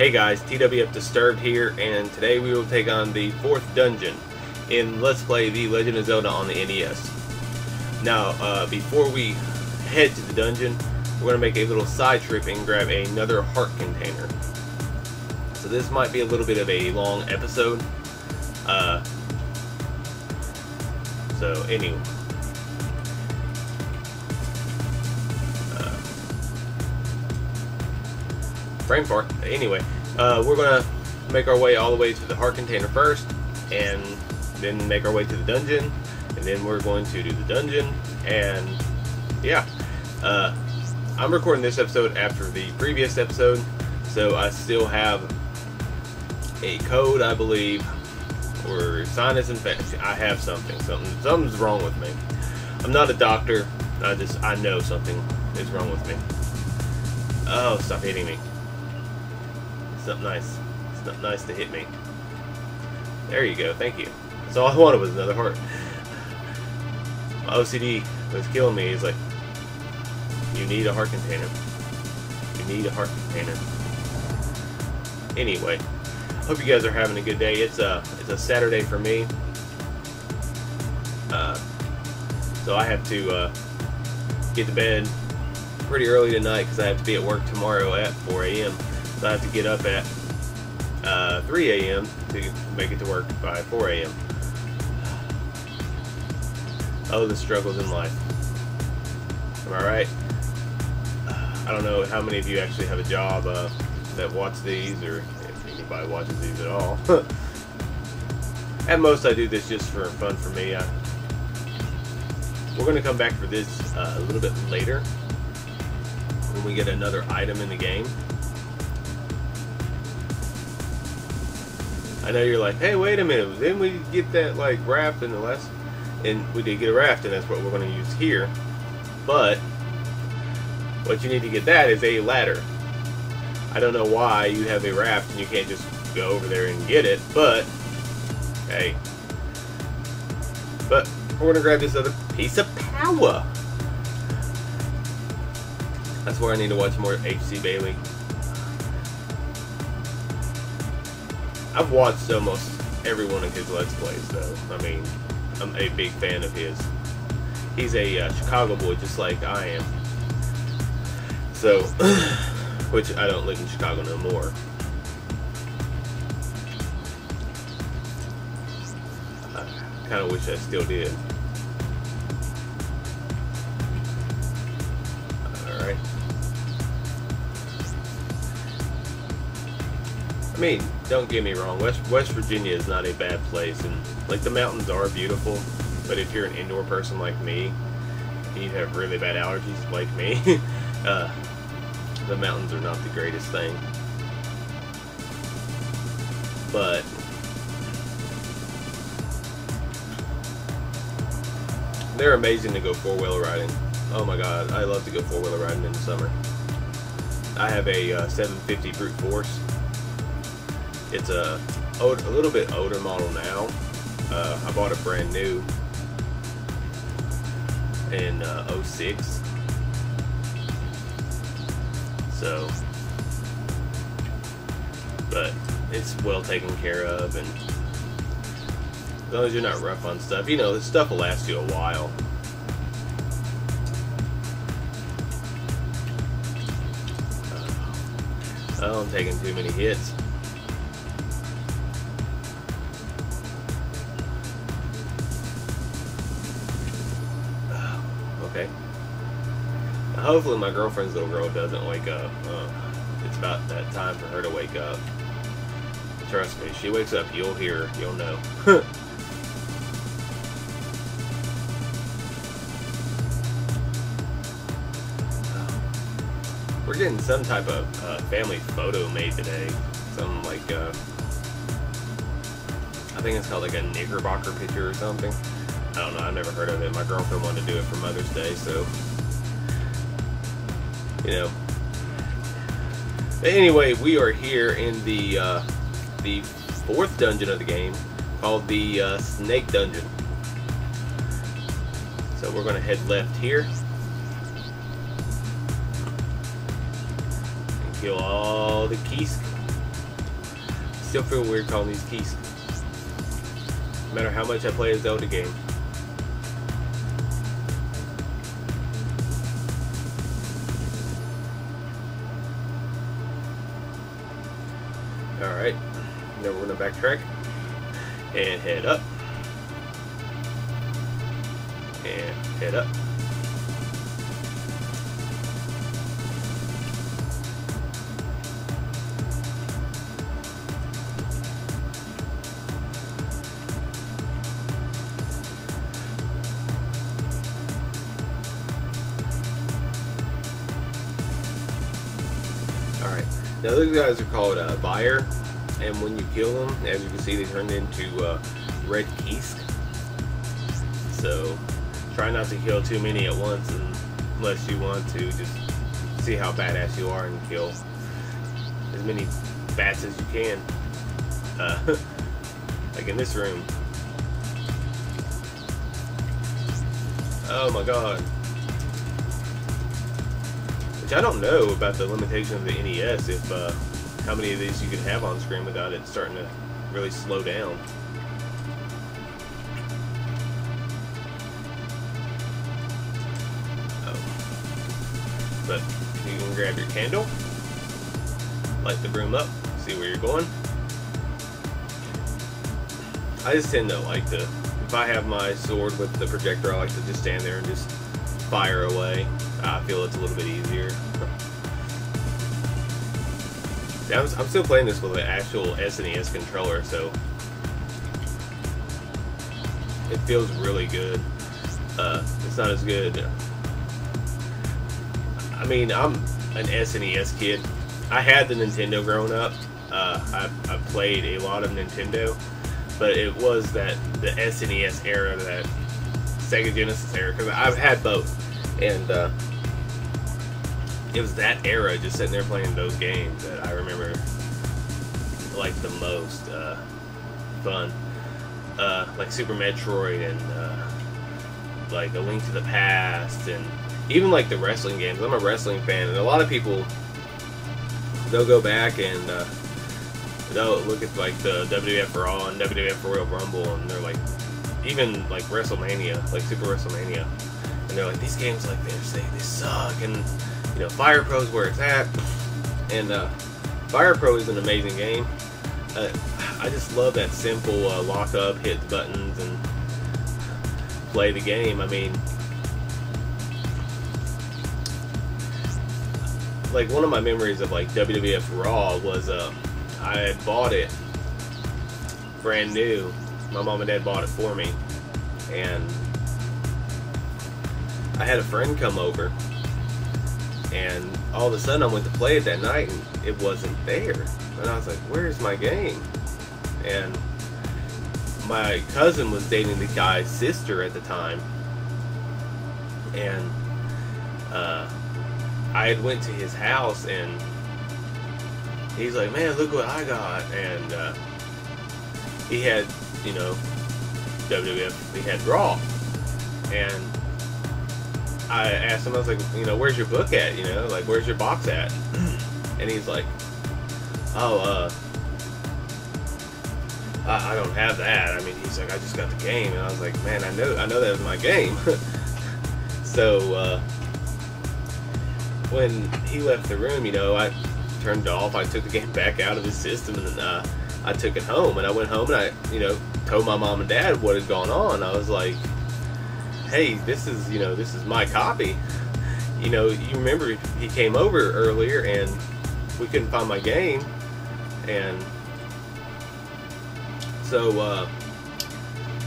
Hey guys, twfdisturbed here, and today we will take on the 4th dungeon in Let's Play The Legend of Zelda on the NES. Now, before we head to the dungeon, we're going to make a little side trip and grab another heart container. So this might be a little bit of a long episode. So anyway. Frame fart. Anyway, we're gonna make our way all the way to the heart container first, and then make our way to the dungeon, and then we're going to do the dungeon, and yeah. I'm recording this episode after the previous episode, so I still have a code, I believe, or sinus infection. I have something's wrong with me. I'm not a doctor. I know something is wrong with me. Oh, stop hitting me. It's not nice. It's not nice to hit me. There you go. Thank you. That's all I wanted was another heart. My OCD was killing me. It's like, you need a heart container. You need a heart container. Anyway, hope you guys are having a good day. It's a Saturday for me. So I have to get to bed pretty early tonight because I have to be at work tomorrow at 4 a.m. So I have to get up at 3 a.m. to make it to work by 4 a.m. Oh, the struggles in life. Am I right? I don't know how many of you actually have a job that watch these, or if anybody watches these at all. At most, I do this just for fun for me. We're going to come back for this a little bit later when we get another item in the game. I know you're like, hey, wait a minute, didn't we get that like raft in the last? And we did get a raft, and that's what we're going to use here. But what you need to get that is a ladder. I don't know why you have a raft and you can't just go over there and get it, but hey. But we're going to grab this other piece of power. That's where I need to watch more H.C. Bailey. I've watched almost every one of his Let's Plays, though. I mean, I'm a big fan of his. He's a Chicago boy, just like I am. So, which I don't live in Chicago no more. I kind of wish I still did. Alright. I mean, don't get me wrong, West Virginia is not a bad place, and like the mountains are beautiful, but if you're an indoor person like me, and you have really bad allergies like me, the mountains are not the greatest thing. But they're amazing to go four-wheeler riding. Oh my god, I love to go four-wheeler riding in the summer. I have a 750 brute force. It's a little bit older model now. I bought it brand new in 06. So, but it's well taken care of, and as long as you're not rough on stuff, you know, this stuff will last you a while. Oh, I'm taking too many hits. Okay. Hopefully my girlfriend's little girl doesn't wake up. It's about that time for her to wake up. Trust me, she wakes up, you'll hear her, you'll know. We're getting some type of family photo made today. Some like, I think it's called like a Knickerbocker picture or something. I don't know, I've never heard of it. My girlfriend wanted to do it for Mother's Day, so, you know. But anyway, we are here in the 4th dungeon of the game, called the Snake Dungeon. So we're going to head left here. And kill all the keys. still feel weird calling these keys. No matter how much I play a Zelda game. Alright, now we're going to backtrack and head up. And head up. Alright, now those guys are called Buyer, and when you kill them, as you can see, they turn into red keys. So try not to kill too many at once unless you want to just see how badass you are and kill as many bats as you can. Like in this room. Oh my god. Which I don't know about the limitation of the NES, if how many of these you can have on screen without it starting to really slow down. But you can grab your candle, light the room up, see where you're going. I just tend to like to, if I have my sword with the projector, I like to just stand there and just fire away. I feel it's a little bit easier. Yeah, I'm still playing this with an actual SNES controller, so it feels really good. It's not as good. I mean, I'm an SNES kid. I had the Nintendo growing up. I played a lot of Nintendo, but it was the SNES era, that Sega Genesis era, because I've had both, and it was that era, just sitting there playing those games, that I remember like the most fun. Like Super Metroid and like A Link to the Past, and even like the wrestling games. I'm a wrestling fan, and a lot of people, they'll go back and they'll look at like the WWF Raw and WWF Royal Rumble, and they're like, even like WrestleMania, like Super WrestleMania, and they're like, these games, like, they suck, and you know, Fire Pro's where it's at. And Fire Pro is an amazing game. I just love that simple lock up, hit the buttons, and play the game. I mean, like, one of my memories of like WWF Raw was I had bought it brand new. My mom and dad bought it for me, and I had a friend come over, and all of a sudden I went to play it that night and it wasn't there, and I was like, where's my game? And my cousin was dating the guy's sister at the time, and I had went to his house, and he's like, man, look what I got. And he had, you know, WWF, he had Raw, and I asked him, I was like, you know, where's your book at, you know, like, where's your box at? And he's like, oh, I don't have that. I mean, he's like, I just got the game. And I was like, man, I know that was my game. So when he left the room, you know, I turned it off. I took the game back out of his system, and then I took it home. And I went home and I, you know, told my mom and dad what had gone on. I was like, hey, this is, you know, this is my copy. You know, you remember he came over earlier and we couldn't find my game. And so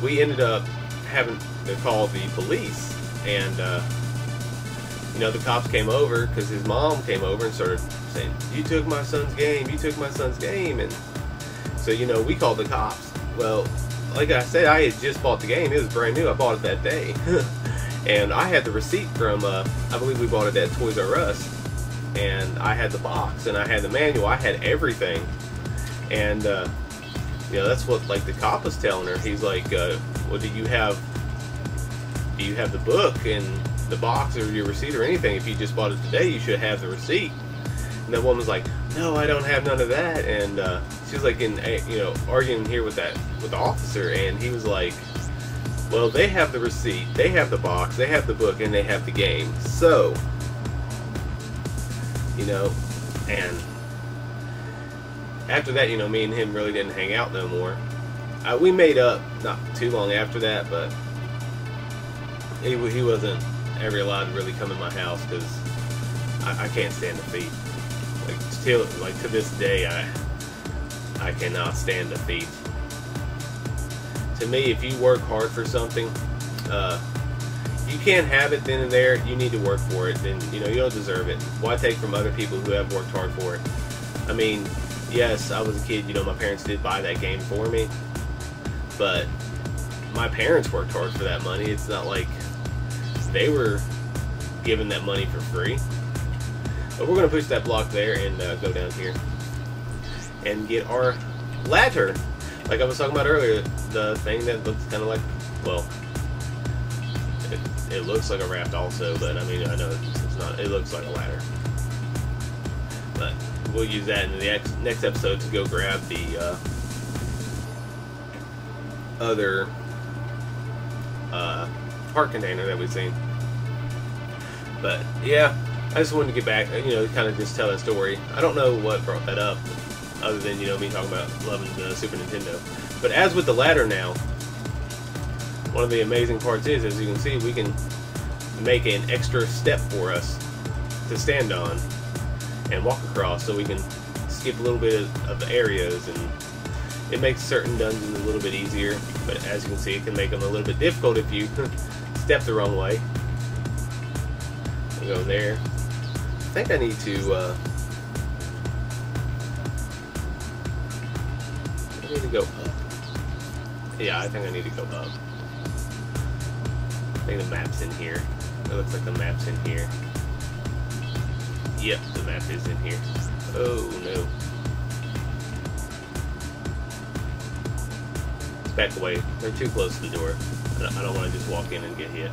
we ended up having to call the police, and you know, the cops came over because his mom came over and started saying, you took my son's game, you took my son's game. And so, you know, we called the cops. Well, like I said, I had just bought the game. It was brand new. I bought it that day. And I had the receipt from, I believe we bought it at Toys R Us. And I had the box, and I had the manual. I had everything. And, you know, that's what, like, the cop was telling her. He's like, well, do you have the book and the box or your receipt or anything? If you just bought it today, you should have the receipt. And that woman's like, no, I don't have none of that. And she was like arguing here with the officer, and he was like, well, they have the receipt, they have the box, they have the book, and they have the game. So, and after that, me and him really didn't hang out no more. We made up not too long after that, but he wasn't ever allowed to really come in my house because I can't stand defeat. To this day, I cannot stand defeat. To me, if you work hard for something, you can't have it then and there. You need to work for it. Then you don't deserve it. Why take from other people who have worked hard for it? I mean, yes, I was a kid. My parents did buy that game for me, but my parents worked hard for that money. It's not like they were given that money for free. But we're going to push that block there and go down here and get our ladder. Like I was talking about earlier, the thing that looks kind of like, well, it looks like a raft also, but I mean, I know it's not. It looks like a ladder. But we'll use that in the next episode to go grab the other heart container that we've seen. But yeah, I just wanted to get back, kind of just tell that story. I don't know what brought that up, other than, me talking about loving the Super Nintendo. But as with the ladder now, one of the amazing parts is, as you can see, we can make an extra step for us to stand on and walk across, so we can skip a little bit of the areas, and it makes certain dungeons a little bit easier. But as you can see, it can make them a little bit difficult if you step the wrong way. We'll go there. I think I need to go up. Yeah, I think I need to go up. I think the map's in here. It looks like the map's in here. Yep, the map is in here. Oh no. Let's back away. They're too close to the door. I don't want to just walk in and get hit.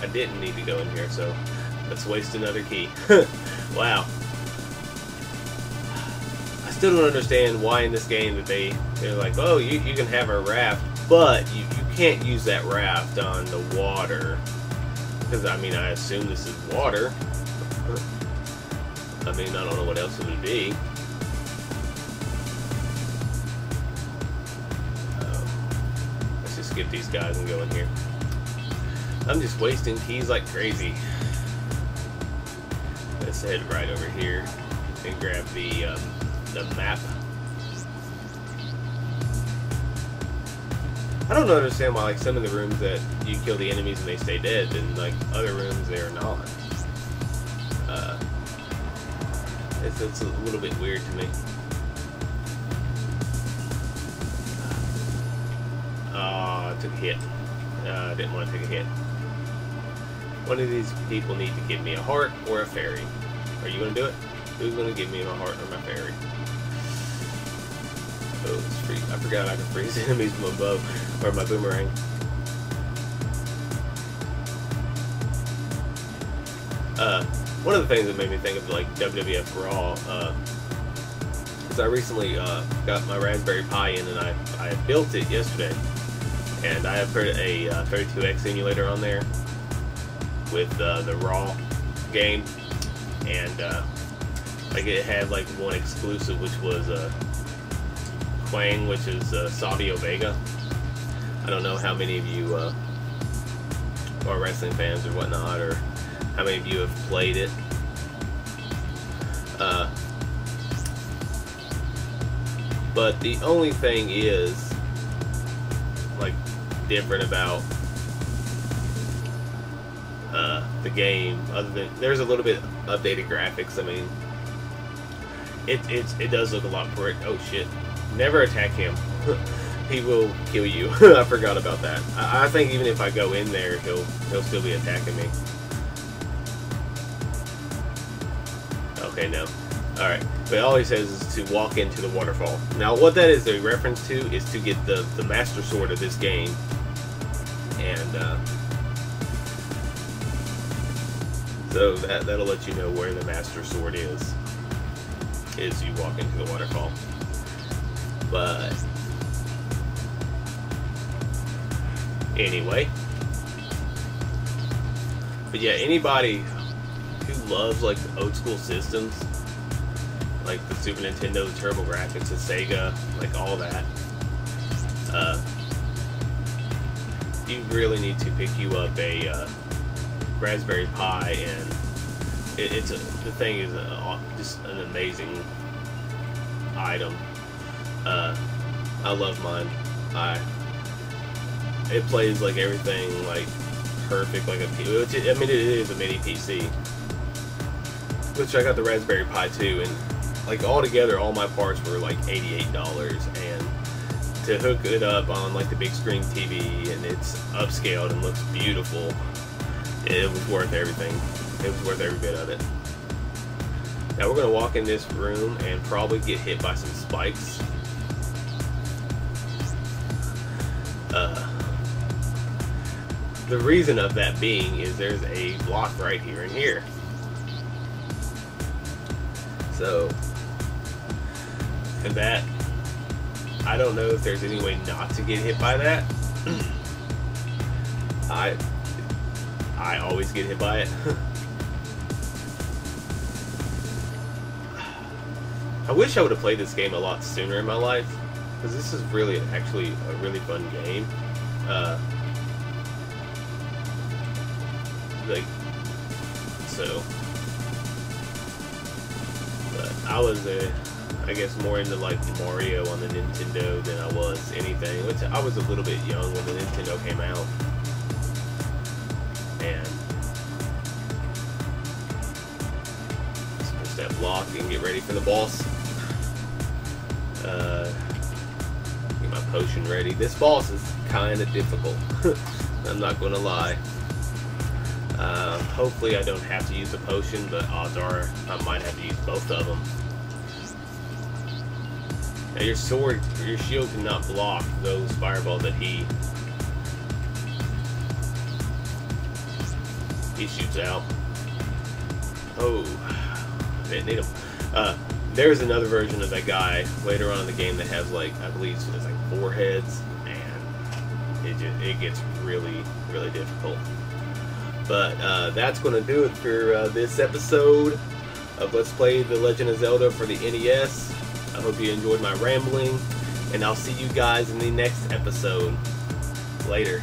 I didn't need to go in here, so let's waste another key. Wow. I still don't understand why in this game that they're like, oh, you can have a raft, but you can't use that raft on the water. Because, I mean, I assume this is water. I mean, I don't know what else it would be. Let's just skip these guys and go in here. I'm just wasting keys like crazy. Let's head right over here and grab the map. I don't understand why, like, some of the rooms that you kill the enemies and they stay dead, and like other rooms they are not. It's a little bit weird to me. I took a hit. I didn't want to take a hit. One of these people need to give me a heart or a fairy. Are you going to do it? Who's going to give me my heart or my fairy? Oh, it's free. I forgot I can freeze enemies from above, or my boomerang. One of the things that made me think of like WWF Raw is I recently got my Raspberry Pi in, and I built it yesterday, and I have put a 32X simulator on there with the Raw game, and like it had like one exclusive, which was Quang, which is Savio Vega. I don't know how many of you are wrestling fans or whatnot, or how many of you have played it. But the only thing is, like, different about the game, other than there's a little bit updated graphics. I mean, it does look a lot for it. Oh shit! Never attack him. He will kill you. I forgot about that. I think even if I go in there, he'll still be attacking me. Okay, no. Alright, but all he says is to walk into the waterfall. Now, what that is a reference to is to get the Master Sword of this game. And, So that'll let you know where the Master Sword is as you walk into the waterfall. But anyway, but yeah, anybody who loves like the old school systems, like the Super Nintendo, the Turbo Graphics, the Sega, like all that, you really need to pick you up a Raspberry Pi, and the thing is just an amazing item. I love mine. It plays like everything like perfect, like I mean, it is a mini PC, which I got the Raspberry Pi too, and like all together, all my parts were like $88, and to hook it up on like the big screen TV, and it's upscaled and looks beautiful, it was worth everything. It was worth every bit of it. Now we're gonna walk in this room and probably get hit by some spikes. The reason of that being is there's a block right here and here. So, and that, I don't know if there's any way not to get hit by that. I always get hit by it. I wish I would have played this game a lot sooner in my life, because this is really actually a really fun game. Like, so, but I was I guess more into like Mario on the Nintendo than I was anything, which I was a little bit young when the Nintendo came out. And let's push that block and get ready for the boss. Get my potion ready. This boss is kind of difficult. I'm not going to lie. Hopefully I don't have to use a potion, but odds are I might have to use both of them. Now your sword, your shield cannot block those fireballs that he shoots out. Oh, I didn't need him. There's another version of that guy later on in the game that has like, I believe it's like 4 heads, and it gets really, really difficult. But that's going to do it for this episode of Let's Play The Legend of Zelda for the NES. I hope you enjoyed my rambling, and I'll see you guys in the next episode. Later.